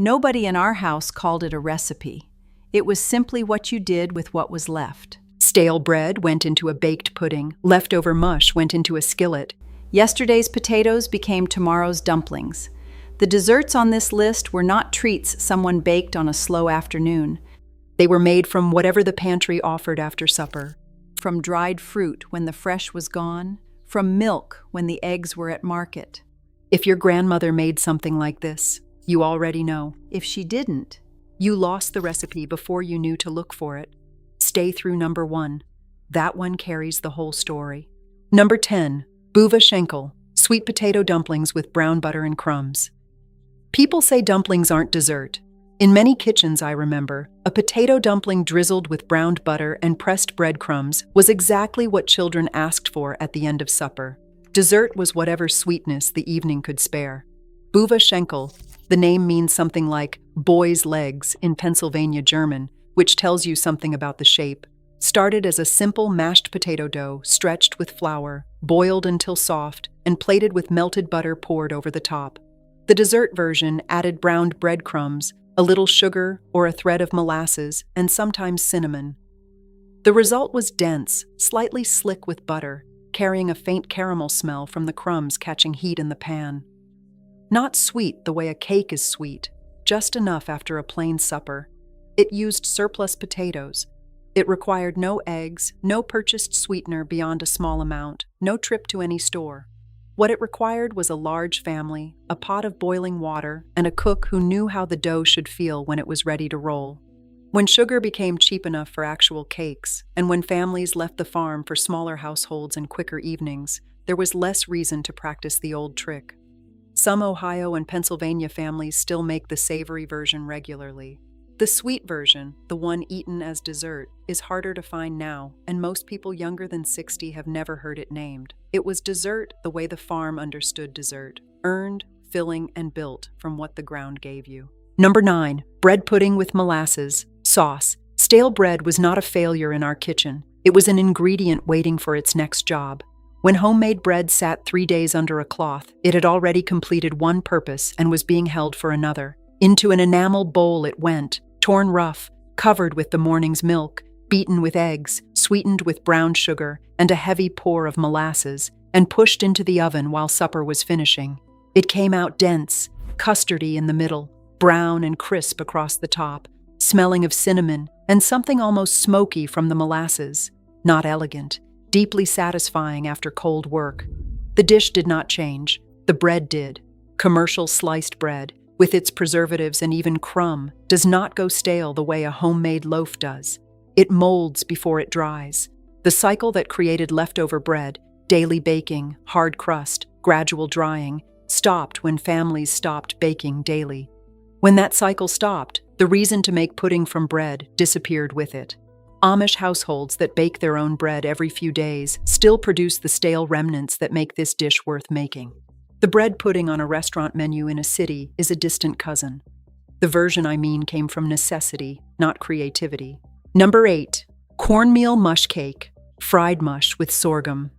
Nobody in our house called it a recipe. It was simply what you did with what was left. Stale bread went into a baked pudding. Leftover mush went into a skillet. Yesterday's potatoes became tomorrow's dumplings. The desserts on this list were not treats someone baked on a slow afternoon. They were made from whatever the pantry offered after supper. From dried fruit when the fresh was gone, from milk when the eggs were at market. If your grandmother made something like this, you already know. If she didn't, you lost the recipe before you knew to look for it. Stay through number 1. That one carries the whole story. Number 10. Bouva shankle, sweet potato dumplings with brown butter and crumbs. People say dumplings aren't dessert. In many kitchens I remember, a potato dumpling drizzled with browned butter and pressed breadcrumbs was exactly what children asked for at the end of supper. Dessert was whatever sweetness the evening could spare. Bouva shankle, the name means something like boy's legs in Pennsylvania German, which tells you something about the shape, started as a simple mashed potato dough stretched with flour, boiled until soft, and plated with melted butter poured over the top. The dessert version added browned breadcrumbs, a little sugar or a thread of molasses, and sometimes cinnamon. The result was dense, slightly slick with butter, carrying a faint caramel smell from the crumbs catching heat in the pan. Not sweet the way a cake is sweet, just enough after a plain supper. It used surplus potatoes. It required no eggs, no purchased sweetener beyond a small amount, no trip to any store. What it required was a large family, a pot of boiling water, and a cook who knew how the dough should feel when it was ready to roll. When sugar became cheap enough for actual cakes, and when families left the farm for smaller households and quicker evenings, there was less reason to practice the old trick. Some Ohio and Pennsylvania families still make the savory version regularly. The sweet version, the one eaten as dessert, is harder to find now, and most people younger than 60 have never heard it named. It was dessert the way the farm understood dessert, earned, filling, and built from what the ground gave you. Number 9. Bread pudding with molasses, sauce. Stale bread was not a failure in our kitchen. It was an ingredient waiting for its next job. When homemade bread sat 3 days under a cloth, it had already completed one purpose and was being held for another. Into an enamel bowl it went, torn rough, covered with the morning's milk, beaten with eggs, sweetened with brown sugar, and a heavy pour of molasses, and pushed into the oven while supper was finishing. It came out dense, custardy in the middle, brown and crisp across the top, smelling of cinnamon and something almost smoky from the molasses. Not elegant, deeply satisfying after cold work. The dish did not change. The bread did. Commercial sliced bread, with its preservatives and even crumb, does not go stale the way a homemade loaf does. It molds before it dries. The cycle that created leftover bread, daily baking, hard crust, gradual drying, stopped when families stopped baking daily. When that cycle stopped, the reason to make pudding from bread disappeared with it. Amish households that bake their own bread every few days still produce the stale remnants that make this dish worth making. The bread pudding on a restaurant menu in a city is a distant cousin. The version I mean came from necessity, not creativity. Number 8. Cornmeal mush cake, fried mush with sorghum.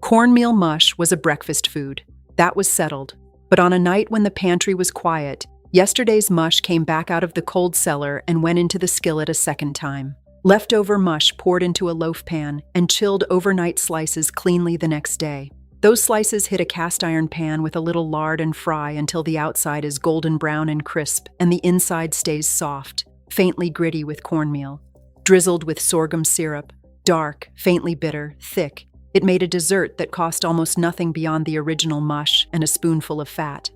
Cornmeal mush was a breakfast food. That was settled. But on a night when the pantry was quiet, yesterday's mush came back out of the cold cellar and went into the skillet a second time. Leftover mush poured into a loaf pan and chilled overnight slices cleanly the next day. Those slices hit a cast iron pan with a little lard and fry until the outside is golden brown and crisp and the inside stays soft, faintly gritty with cornmeal. Drizzled with sorghum syrup, dark, faintly bitter, thick, it made a dessert that cost almost nothing beyond the original mush and a spoonful of fat.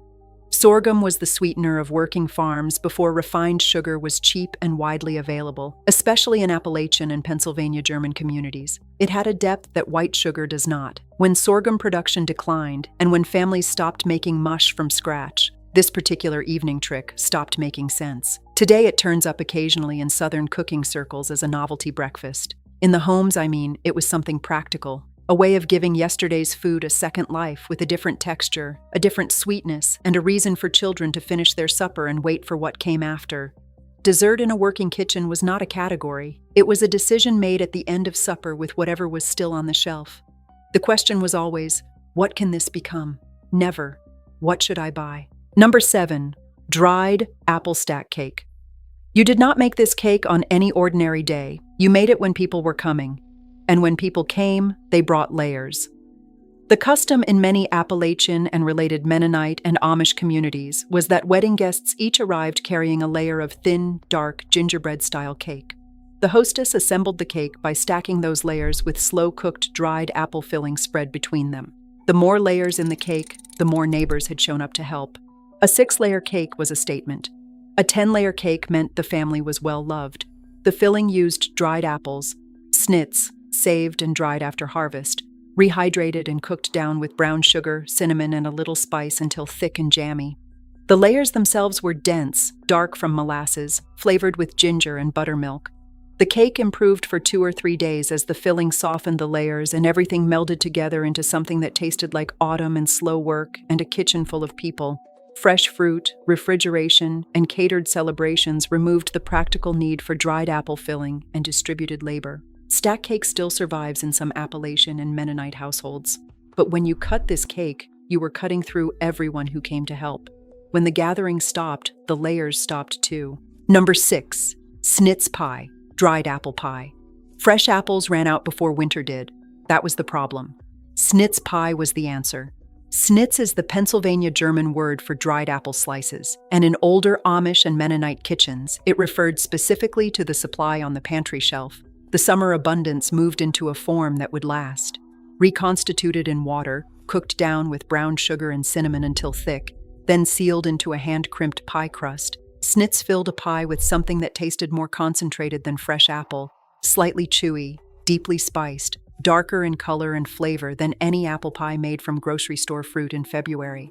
Sorghum was the sweetener of working farms before refined sugar was cheap and widely available, especially in Appalachian and Pennsylvania German communities. It had a depth that white sugar does not. When sorghum production declined, and when families stopped making mush from scratch, this particular evening trick stopped making sense. Today it turns up occasionally in Southern cooking circles as a novelty breakfast. In the homes, it was something practical. A way of giving yesterday's food a second life with a different texture, a different sweetness, and a reason for children to finish their supper and wait for what came after. Dessert in a working kitchen was not a category. It was a decision made at the end of supper with whatever was still on the shelf. The question was always, what can this become? Never, what should I buy? Number 7. dried apple stack cake. You did not make this cake on any ordinary day. You made it when people were coming. And when people came, they brought layers. The custom in many Appalachian and related Mennonite and Amish communities was that wedding guests each arrived carrying a layer of thin, dark, gingerbread-style cake. The hostess assembled the cake by stacking those layers with slow-cooked dried apple filling spread between them. The more layers in the cake, the more neighbors had shown up to help. A 6-layer cake was a statement. A 10-layer cake meant the family was well-loved. The filling used dried apples, snits, saved and dried after harvest, rehydrated and cooked down with brown sugar, cinnamon, and a little spice until thick and jammy. The layers themselves were dense, dark from molasses, flavored with ginger and buttermilk. The cake improved for 2 or 3 days as the filling softened the layers and everything melded together into something that tasted like autumn and slow work and a kitchen full of people. Fresh fruit, refrigeration, and catered celebrations removed the practical need for dried apple filling and distributed labor. Stack cake still survives in some Appalachian and Mennonite households. But when you cut this cake, you were cutting through everyone who came to help. When the gathering stopped, the layers stopped too. Number 6, Snits pie, dried apple pie. Fresh apples ran out before winter did. That was the problem. Snits pie was the answer. Snits is the Pennsylvania German word for dried apple slices, and in older Amish and Mennonite kitchens, it referred specifically to the supply on the pantry shelf. The summer abundance moved into a form that would last. Reconstituted in water, cooked down with brown sugar and cinnamon until thick, then sealed into a hand-crimped pie crust, Snits filled a pie with something that tasted more concentrated than fresh apple, slightly chewy, deeply spiced, darker in color and flavor than any apple pie made from grocery store fruit in February.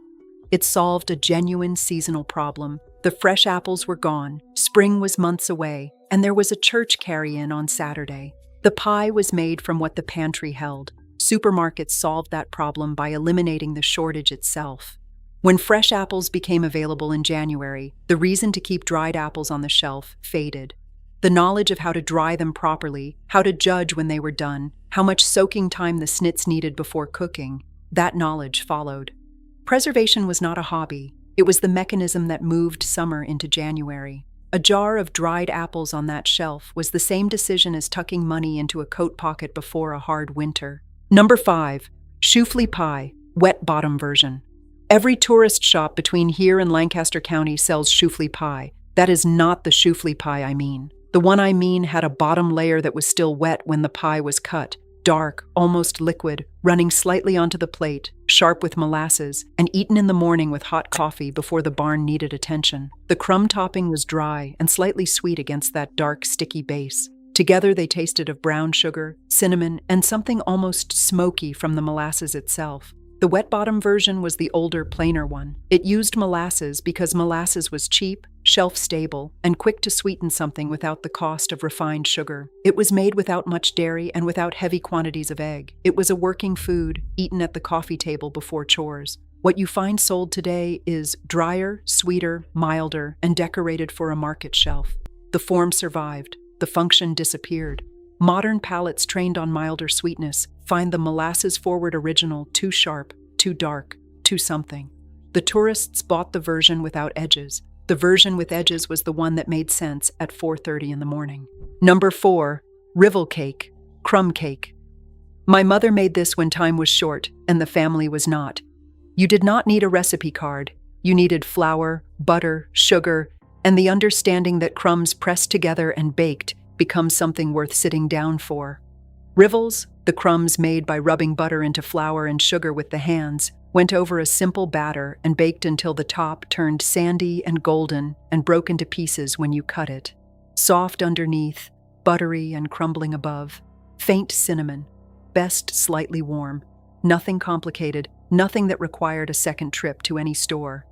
It solved a genuine seasonal problem. The fresh apples were gone, spring was months away, and there was a church carry-in on Saturday. The pie was made from what the pantry held. Supermarkets solved that problem by eliminating the shortage itself. When fresh apples became available in January, the reason to keep dried apples on the shelf faded. The knowledge of how to dry them properly, how to judge when they were done, how much soaking time the snits needed before cooking, that knowledge followed. Preservation was not a hobby. It was the mechanism that moved summer into January. A jar of dried apples on that shelf was the same decision as tucking money into a coat pocket before a hard winter. Number 5, shoofly pie, wet bottom version. Every tourist shop between here and Lancaster County sells shoofly pie. That is not the shoofly pie I mean. The one I mean had a bottom layer that was still wet when the pie was cut, dark, almost liquid, running slightly onto the plate, sharp with molasses, and eaten in the morning with hot coffee before the barn needed attention. The crumb topping was dry and slightly sweet against that dark, sticky base. Together they tasted of brown sugar, cinnamon, and something almost smoky from the molasses itself. The wet bottom version was the older, plainer one. It used molasses because molasses was cheap, shelf-stable, and quick to sweeten something without the cost of refined sugar. It was made without much dairy and without heavy quantities of egg. It was a working food, eaten at the coffee table before chores. What you find sold today is drier, sweeter, milder, and decorated for a market shelf. The form survived. The function disappeared. Modern palates trained on milder sweetness find the molasses-forward original too sharp, too dark, too something. The tourists bought the version without edges. The version with edges was the one that made sense at 4:30 in the morning. Number 4, rivel cake, crumb cake. My mother made this when time was short and the family was not. You did not need a recipe card. You needed flour, butter, sugar, and the understanding that crumbs pressed together and baked become something worth sitting down for. Rivels, the crumbs made by rubbing butter into flour and sugar with the hands, went over a simple batter and baked until the top turned sandy and golden and broke into pieces when you cut it. Soft underneath, buttery and crumbling above, faint cinnamon, best slightly warm, nothing complicated, nothing that required a second trip to any store.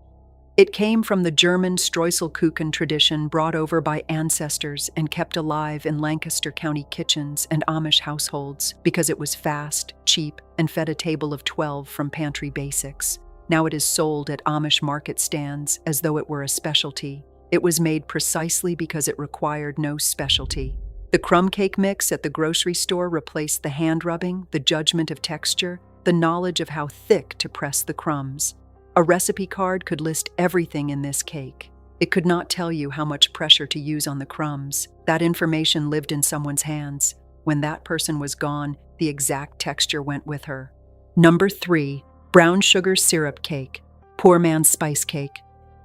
It came from the German Streuselkuchen tradition brought over by ancestors and kept alive in Lancaster County kitchens and Amish households because it was fast, cheap, and fed a table of 12 from pantry basics. Now it is sold at Amish market stands as though it were a specialty. It was made precisely because it required no specialty. The crumb cake mix at the grocery store replaced the hand rubbing, the judgment of texture, the knowledge of how thick to press the crumbs. A recipe card could list everything in this cake. It could not tell you how much pressure to use on the crumbs. That information lived in someone's hands. When that person was gone, the exact texture went with her. Number 3, brown sugar syrup cake, poor man's spice cake.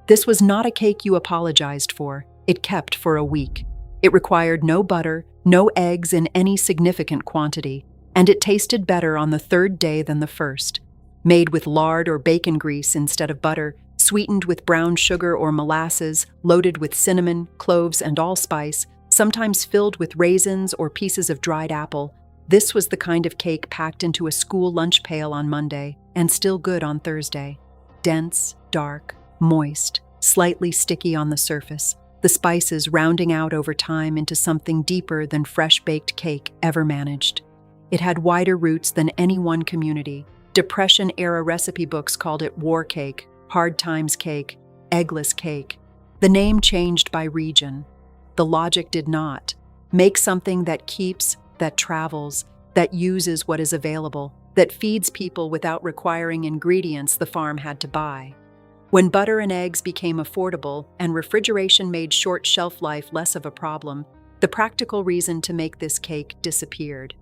This was not a cake you apologized for. It kept for a week. It required no butter, no eggs in any significant quantity, and it tasted better on the 3rd day than the first. Made with lard or bacon grease instead of butter, sweetened with brown sugar or molasses, loaded with cinnamon, cloves, and allspice, sometimes filled with raisins or pieces of dried apple, this was the kind of cake packed into a school lunch pail on Monday and still good on Thursday. Dense, dark, moist, slightly sticky on the surface, the spices rounding out over time into something deeper than fresh-baked cake ever managed. It had wider roots than any one community. Depression-era recipe books called it war cake, hard times cake, eggless cake. The name changed by region. The logic did not. Make something that keeps, that travels, that uses what is available, that feeds people without requiring ingredients the farm had to buy. When butter and eggs became affordable and refrigeration made short shelf life less of a problem, the practical reason to make this cake disappeared.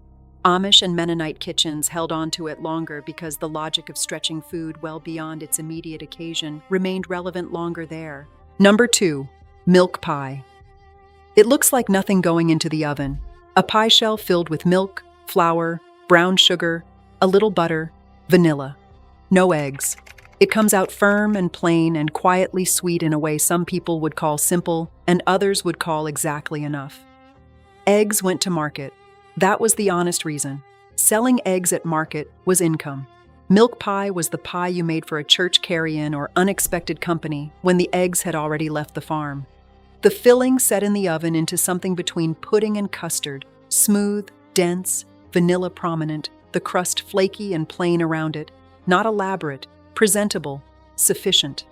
Amish and Mennonite kitchens held on to it longer because the logic of stretching food well beyond its immediate occasion remained relevant longer there. Number 2, milk pie. It looks like nothing going into the oven. A pie shell filled with milk, flour, brown sugar, a little butter, vanilla. No eggs. It comes out firm and plain and quietly sweet in a way some people would call simple and others would call exactly enough. Eggs went to market. That was the honest reason. Selling eggs at market was income. Milk pie was the pie you made for a church carry-in or unexpected company when the eggs had already left the farm. The filling set in the oven into something between pudding and custard, smooth, dense, vanilla prominent, the crust flaky and plain around it, not elaborate, presentable, sufficient.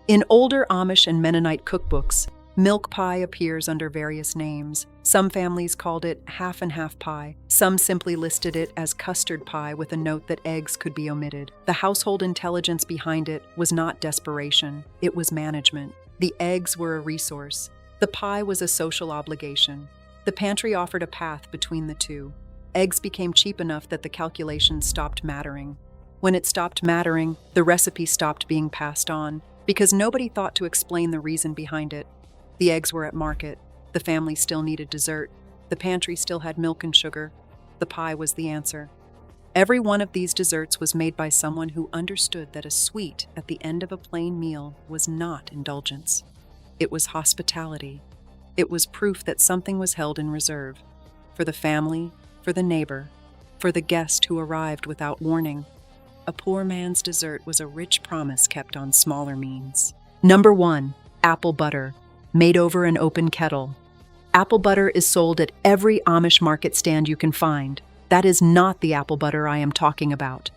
In older Amish and Mennonite cookbooks, milk pie appears under various names. Some families called it half and half pie. Some simply listed it as custard pie with a note that eggs could be omitted. The household intelligence behind it was not desperation, it was management. The eggs were a resource. The pie was a social obligation. The pantry offered a path between the two. Eggs became cheap enough that the calculations stopped mattering. When it stopped mattering, the recipe stopped being passed on, because nobody thought to explain the reason behind it. The eggs were at market. The family still needed dessert. The pantry still had milk and sugar. The pie was the answer. Every one of these desserts was made by someone who understood that a sweet at the end of a plain meal was not indulgence. It was hospitality. It was proof that something was held in reserve. For the family, for the neighbor, for the guest who arrived without warning. A poor man's dessert was a rich promise kept on smaller means. Number 1, apple butter, made over an open kettle. Apple butter is sold at every Amish market stand you can find. That is not the apple butter I am talking about.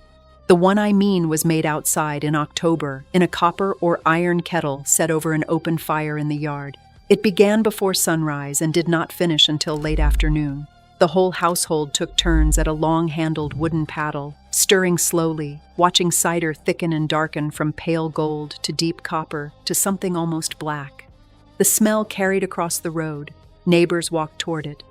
The one I mean was made outside in October in a copper or iron kettle set over an open fire in the yard. It began before sunrise and did not finish until late afternoon. The whole household took turns at a long-handled wooden paddle, stirring slowly, watching cider thicken and darken from pale gold to deep copper to something almost black. The smell carried across the road. Neighbors walked toward it.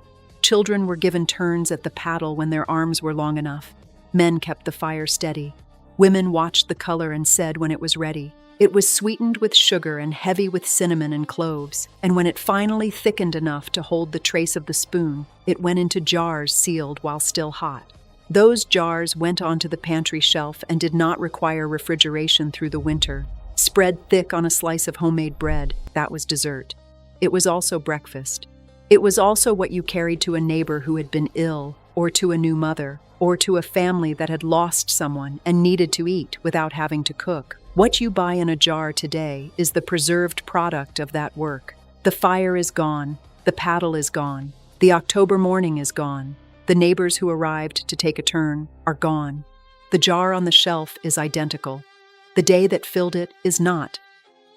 Children were given turns at the paddle when their arms were long enough. Men kept the fire steady. Women watched the color and said when it was ready. It was sweetened with sugar and heavy with cinnamon and cloves, and when it finally thickened enough to hold the trace of the spoon, it went into jars sealed while still hot. Those jars went onto the pantry shelf and did not require refrigeration through the winter. Spread thick on a slice of homemade bread, that was dessert. It was also breakfast. It was also what you carried to a neighbor who had been ill, or to a new mother, or to a family that had lost someone and needed to eat without having to cook. What you buy in a jar today is the preserved product of that work. The fire is gone. The paddle is gone. The October morning is gone. The neighbors who arrived to take a turn are gone. The jar on the shelf is identical. The day that filled it is not.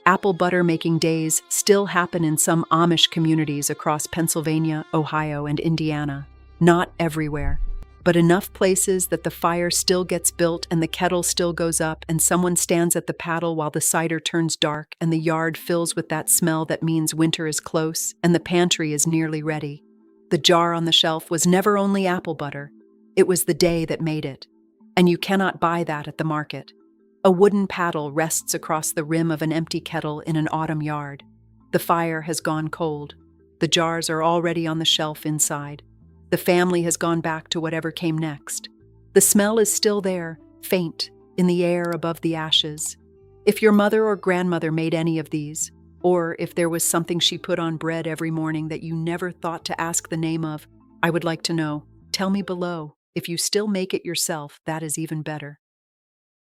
Apple butter making days still happen in some Amish communities across Pennsylvania, Ohio, and Indiana. Not everywhere. but enough places that the fire still gets built and the kettle still goes up and someone stands at the paddle while the cider turns dark and the yard fills with that smell that means winter is close and the pantry is nearly ready. The jar on the shelf was never only apple butter. It was the day that made it. And you cannot buy that at the market. A wooden paddle rests across the rim of an empty kettle in an autumn yard. The fire has gone cold. The jars are already on the shelf inside. The family has gone back to whatever came next. The smell is still there, faint, in the air above the ashes. If your mother or grandmother made any of these, or if there was something she put on bread every morning that you never thought to ask the name of, I would like to know. Tell me below. If you still make it yourself, that is even better.